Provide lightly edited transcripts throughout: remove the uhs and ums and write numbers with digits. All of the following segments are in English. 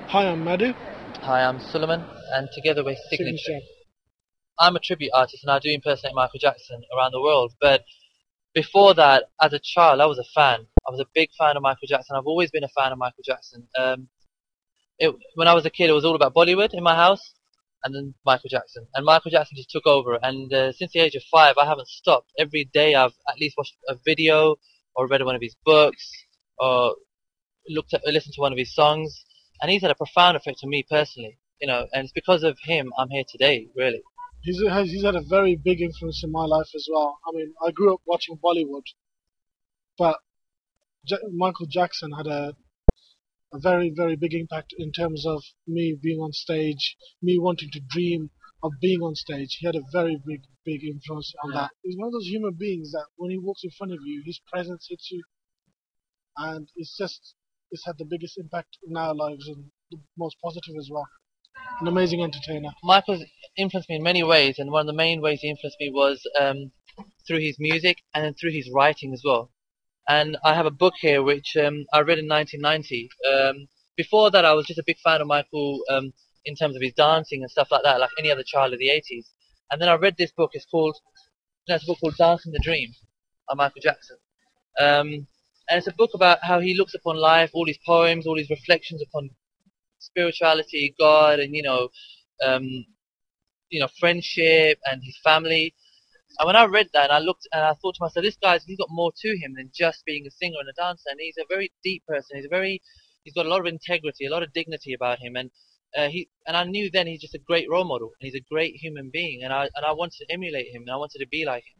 Hi, I'm Madhu. Hi, I'm Suleman, and together we're Signature. Signature. I'm a tribute artist and I do impersonate Michael Jackson around the world. But before that, as a child, I was a fan. I was a big fan of Michael Jackson. I've always been a fan of Michael Jackson. When I was a kid, it was all about Bollywood in my house, and then Michael Jackson. And Michael Jackson just took over. And since the age of 5, I haven't stopped. Every day, I've at least watched a video, or read one of his books, or listened to one of his songs. And he's had a profound effect on me personally. And it's because of him I'm here today, really. He's had a very big influence in my life as well. I mean, I grew up watching Bollywood, but Michael Jackson had a very, very big impact in terms of me being on stage, me wanting to dream of being on stage. He had a very big, big influence on Yeah. that. He's one of those human beings that when he walks in front of you, his presence hits you, and it's had the biggest impact in our lives and the most positive as well. An amazing entertainer. Michael's influenced me in many ways, and one of the main ways he influenced me was through his music and then through his writing as well. And I have a book here which I read in 1990. Before that, I was just a big fan of Michael in terms of his dancing and stuff like that, like any other child of the 80s. And then I read this book. It's a book called Dancing the Dream by Michael Jackson. And it's a book about how he looks upon life, all his poems, all his reflections upon spirituality, God, and um, friendship and his family. And when I read that, and I looked and I thought to myself, he's got more to him than just being a singer and a dancer. And he's a very deep person. He's got a lot of integrity, a lot of dignity about him. And I knew then he's just a great role model. And he's a great human being. And I wanted to emulate him. And I wanted to be like him.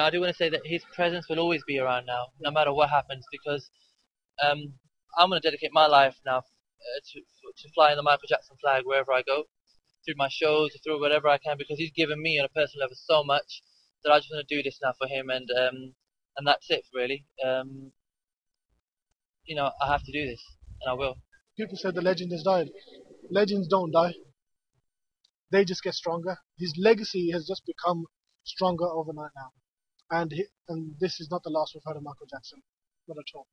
I do want to say that his presence will always be around now, no matter what happens, because um, I'm going to dedicate my life now to flying the Michael Jackson flag wherever I go, through my shows, through whatever I can, because he's given me on a personal level so much that I just want to do this now for him, and that's it really. I have to do this, and I will. People say the legend has died. Legends don't die, they just get stronger. His legacy has just become stronger overnight now. And this is not the last we've heard of Michael Jackson. Not at all.